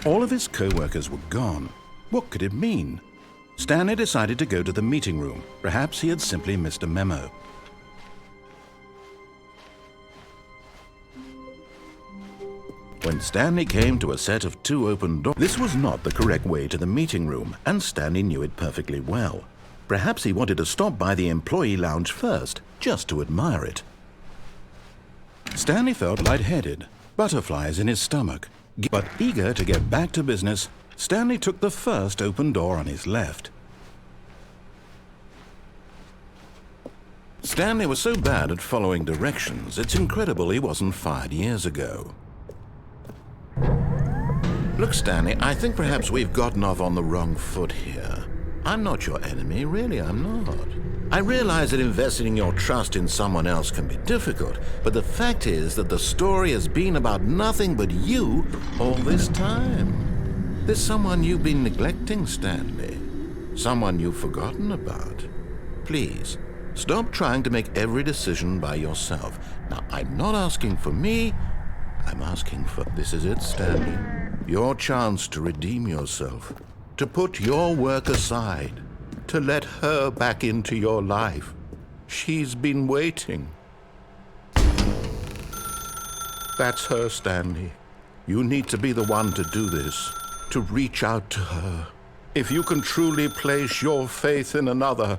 All of his co-workers were gone. What could it mean? Stanley decided to go to the meeting room. Perhaps he had simply missed a memo. When Stanley came to a set of 2 open doors, this was not the correct way to the meeting room, and Stanley knew it perfectly well. Perhaps he wanted to stop by the employee lounge first, just to admire it. Stanley felt lightheaded, butterflies in his stomach. But eager to get back to business, Stanley took the first open door on his left. Stanley was so bad at following directions, it's incredible he wasn't fired years ago. Look, Stanley, I think perhaps we've gotten off on the wrong foot here. I'm not your enemy, really, I'm not. I realize that investing your trust in someone else can be difficult, but the fact is that the story has been about nothing but you all this time. There's someone you've been neglecting, Stanley. Someone you've forgotten about. Please, stop trying to make every decision by yourself. Now, I'm not asking for me, I'm asking for... This is it, Stanley. Your chance to redeem yourself. To put your work aside. To let her back into your life. She's been waiting. That's her, Stanley. You need to be the one to do this. To reach out to her. If you can truly place your faith in another,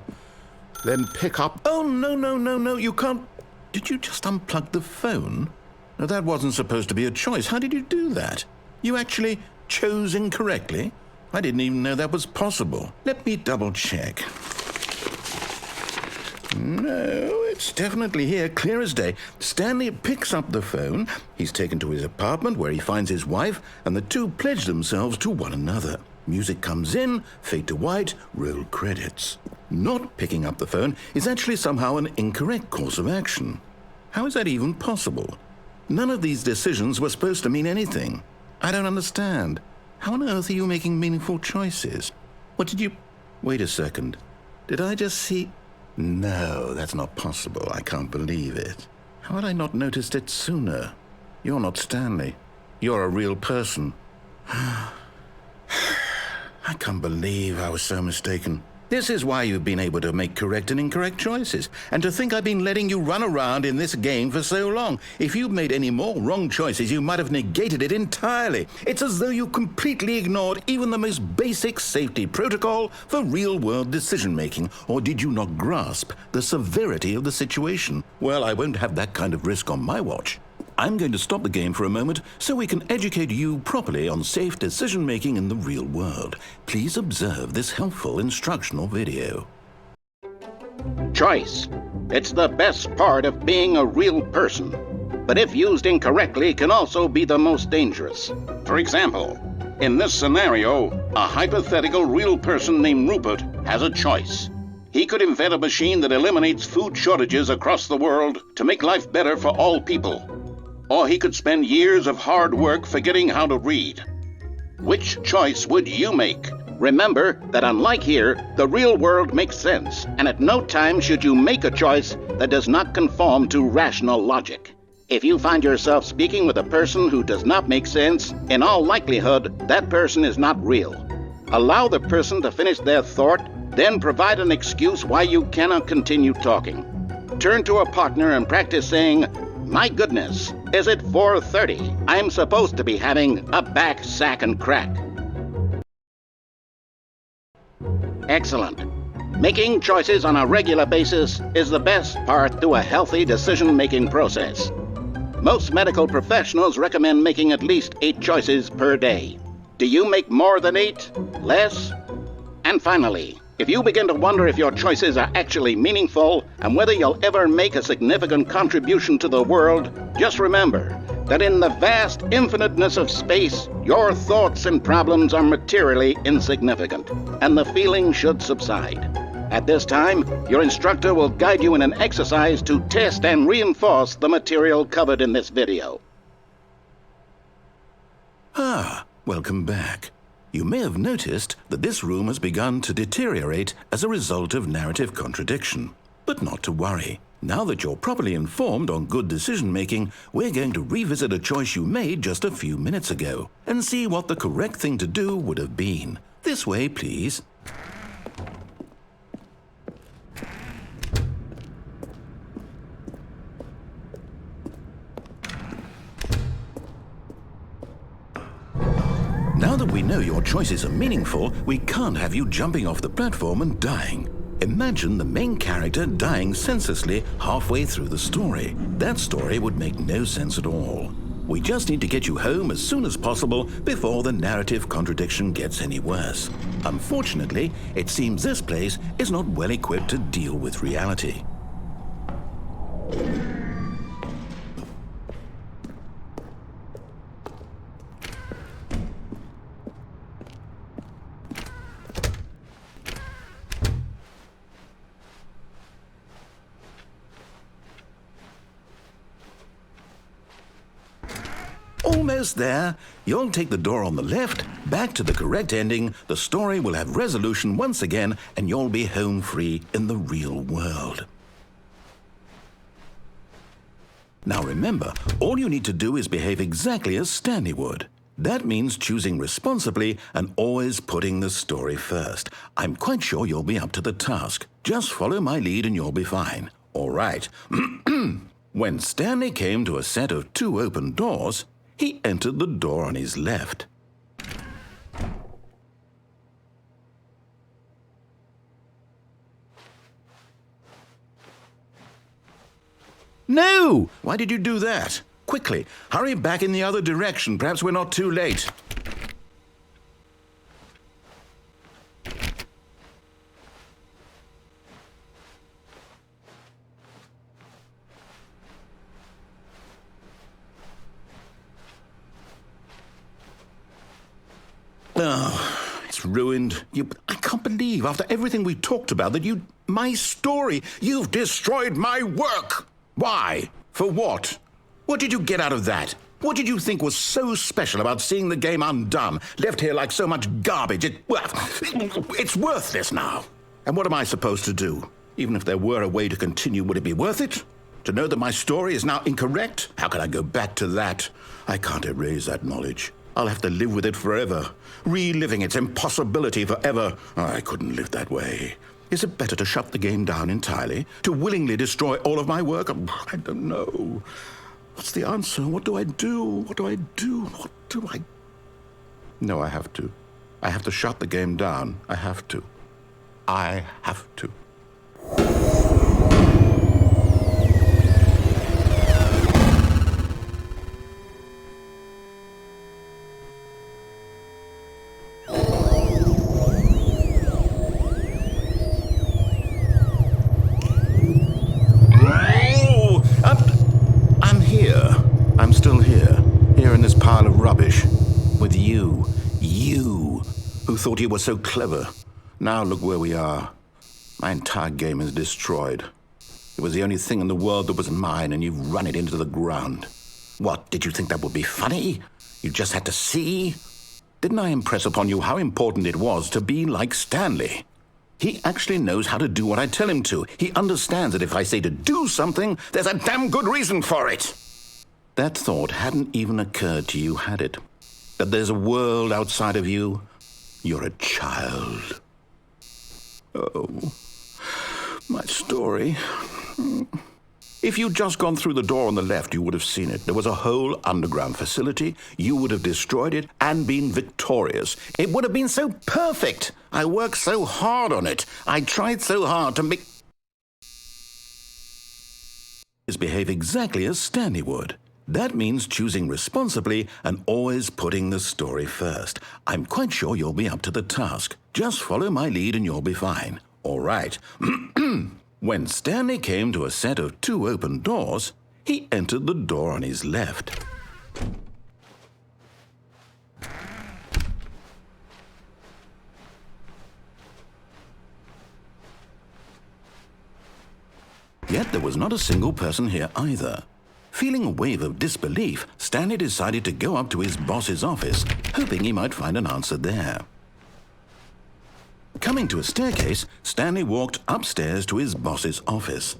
then pick up... Oh, no, you can't... Did you just unplug the phone? No, that wasn't supposed to be a choice. How did you do that? You actually chose incorrectly? I didn't even know that was possible. Let me double check. No, it's definitely here, clear as day. Stanley picks up the phone. He's taken to his apartment where he finds his wife, and the two pledge themselves to one another. Music comes in, fade to white, roll credits. Not picking up the phone is actually somehow an incorrect course of action. How is that even possible? None of these decisions were supposed to mean anything. I don't understand. How on earth are you making meaningful choices? What did you... Wait a second. Did I just see... No, that's not possible. I can't believe it. How had I not noticed it sooner? You're not Stanley. You're a real person. I can't believe I was so mistaken. This is why you've been able to make correct and incorrect choices. And to think I've been letting you run around in this game for so long. If you'd made any more wrong choices, you might have negated it entirely. It's as though you completely ignored even the most basic safety protocol for real-world decision-making. Or did you not grasp the severity of the situation? Well, I won't have that kind of risk on my watch. I'm going to stop the game for a moment so we can educate you properly on safe decision-making in the real world. Please observe this helpful instructional video. Choice. It's the best part of being a real person, but if used incorrectly can also be the most dangerous. For example, in this scenario, a hypothetical real person named Rupert has a choice. He could invent a machine that eliminates food shortages across the world to make life better for all people. Or he could spend years of hard work forgetting how to read. Which choice would you make? Remember that unlike here, the real world makes sense, and at no time should you make a choice that does not conform to rational logic. If you find yourself speaking with a person who does not make sense, in all likelihood, that person is not real. Allow the person to finish their thought, then provide an excuse why you cannot continue talking. Turn to a partner and practice saying, "My goodness, is it 4:30? I'm supposed to be having a back, sack, and crack." Excellent. Making choices on a regular basis is the best part to a healthy decision-making process. Most medical professionals recommend making at least 8 choices per day. Do you make more than 8? Less? And finally, if you begin to wonder if your choices are actually meaningful and whether you'll ever make a significant contribution to the world, just remember that in the vast infiniteness of space, your thoughts and problems are materially insignificant, and the feeling should subside. At this time, your instructor will guide you in an exercise to test and reinforce the material covered in this video. Welcome back. You may have noticed that this room has begun to deteriorate as a result of narrative contradiction. But not to worry. Now that you're properly informed on good decision-making, we're going to revisit a choice you made just a few minutes ago and see what the correct thing to do would have been. This way, please. Now that we know your choices are meaningful, we can't have you jumping off the platform and dying. Imagine the main character dying senselessly halfway through the story. That story would make no sense at all. We just need to get you home as soon as possible before the narrative contradiction gets any worse. Unfortunately, it seems this place is not well equipped to deal with reality. Almost there. You'll take the door on the left, back to the correct ending, the story will have resolution once again, and you'll be home free in the real world. Now remember, all you need to do is behave exactly as Stanley would. That means choosing responsibly and always putting the story first. I'm quite sure you'll be up to the task. Just follow my lead and you'll be fine. All right. When Stanley came to a set of 2 open doors, he entered the door on his left. No! Why did you do that? Quickly, hurry back in the other direction. Perhaps we're not too late. Oh, it's ruined. I can't believe, after everything we talked about, that my story, you've destroyed my work. Why? For what? What did you get out of that? What did you think was so special about seeing the game undone, left here like so much garbage? It's worthless now. And what am I supposed to do? Even if there were a way to continue, would it be worth it? To know that my story is now incorrect? How can I go back to that? I can't erase that knowledge. I'll have to live with it forever, reliving its impossibility forever. I couldn't live that way. Is it better to shut the game down entirely? To willingly destroy all of my work? I don't know. What's the answer? What do I do? What do I do? What do I... No, I have to. I have to shut the game down. I have to. I have to. I'm still here in this pile of rubbish, with you who thought you were so clever. Now look where we are. My entire game is destroyed. It was the only thing in the world that was mine, and you've run it into the ground. What, did you think that would be funny? You just had to see? Didn't I impress upon you how important it was to be like Stanley? He actually knows how to do what I tell him to. He understands that if I say to do something, there's a damn good reason for it. That thought hadn't even occurred to you, had it? That there's a world outside of you? You're a child. Oh, my story. If you'd just gone through the door on the left, you would have seen it. There was a whole underground facility. You would have destroyed it and been victorious. It would have been so perfect. I worked so hard on it. I tried so hard to make... behave exactly as Stanley would. That means choosing responsibly and always putting the story first. I'm quite sure you'll be up to the task. Just follow my lead and you'll be fine. All right. When Stanley came to a set of 2 open doors, he entered the door on his left. Yet there was not a single person here either. Feeling a wave of disbelief, Stanley decided to go up to his boss's office, hoping he might find an answer there. Coming to a staircase, Stanley walked upstairs to his boss's office.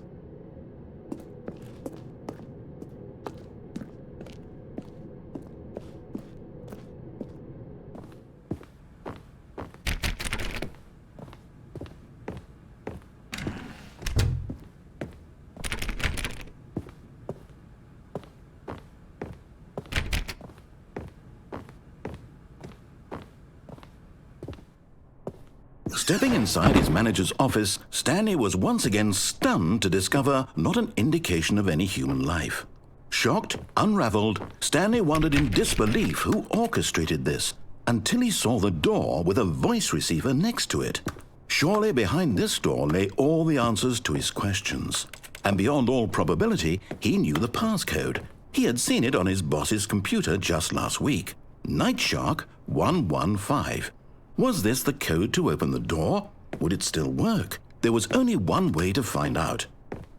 Stepping inside his manager's office, Stanley was once again stunned to discover not an indication of any human life. Shocked, unraveled, Stanley wondered in disbelief who orchestrated this, until he saw the door with a voice receiver next to it. Surely behind this door lay all the answers to his questions. And beyond all probability, he knew the passcode. He had seen it on his boss's computer just last week. Night Shark 115. Was this the code to open the door? Would it still work? There was only one way to find out.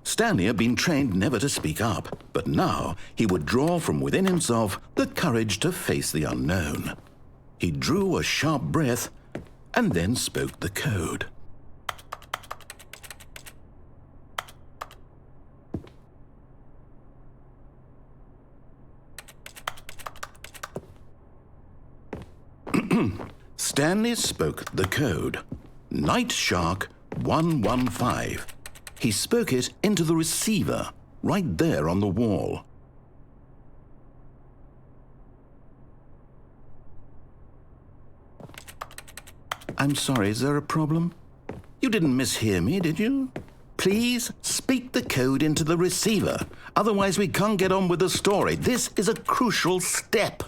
Stanley had been trained never to speak up, but now he would draw from within himself the courage to face the unknown. He drew a sharp breath and then spoke the code. Stanley spoke the code. Night Shark 115. He spoke it into the receiver, right there on the wall. I'm sorry, is there a problem? You didn't mishear me, did you? Please speak the code into the receiver. Otherwise, we can't get on with the story. This is a crucial step.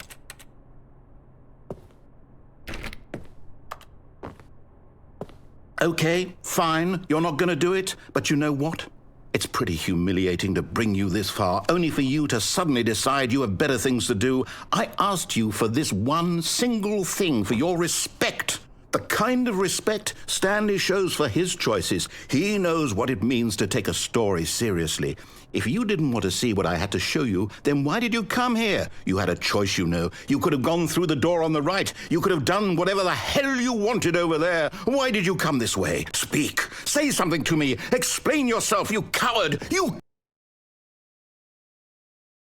Okay, fine, you're not going to do it, but you know what? It's pretty humiliating to bring you this far, only for you to suddenly decide you have better things to do. I asked you for this one single thing, for your respect. The kind of respect Stanley shows for his choices. He knows what it means to take a story seriously. If you didn't want to see what I had to show you, then why did you come here? You had a choice, you know. You could have gone through the door on the right. You could have done whatever the hell you wanted over there. Why did you come this way? Speak. Say something to me. Explain yourself, you coward. You...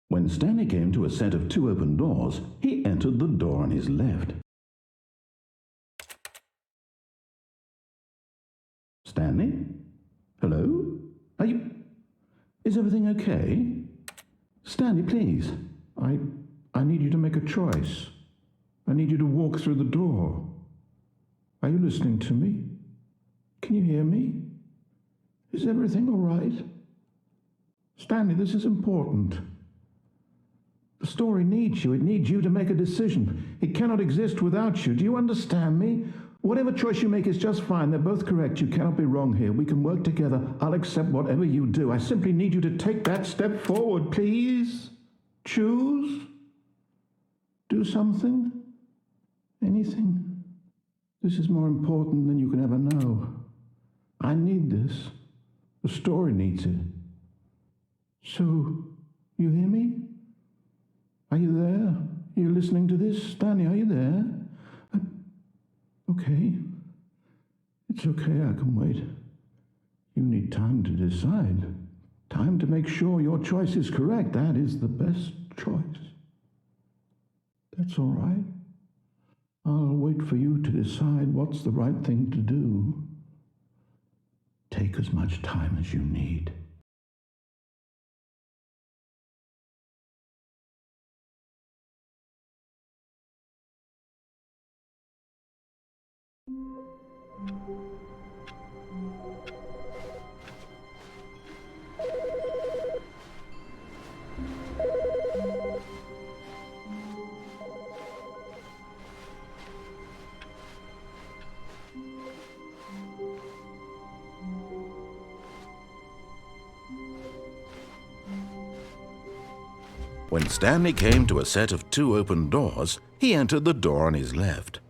When Stanley came to a set of 2 open doors, he entered the door on his left. Stanley? Hello? Are you... Is everything okay? Stanley, please. I need you to make a choice. I need you to walk through the door. Are you listening to me? Can you hear me? Is everything all right? Stanley, this is important. The story needs you. It needs you to make a decision. It cannot exist without you. Do you understand me? Whatever choice you make is just fine. They're both correct. You cannot be wrong here. We can work together. I'll accept whatever you do. I simply need you to take that step forward, please. Choose. Do something. Anything. This is more important than you can ever know. I need this. The story needs it. So, you hear me? Are you there? Are you listening to this? Stanley, are you there? Okay. It's okay, I can wait. You need time to decide. Time to make sure your choice is correct. That is the best choice. That's all right. I'll wait for you to decide what's the right thing to do. Take as much time as you need. When Stanley came to a set of 2 open doors, he entered the door on his left.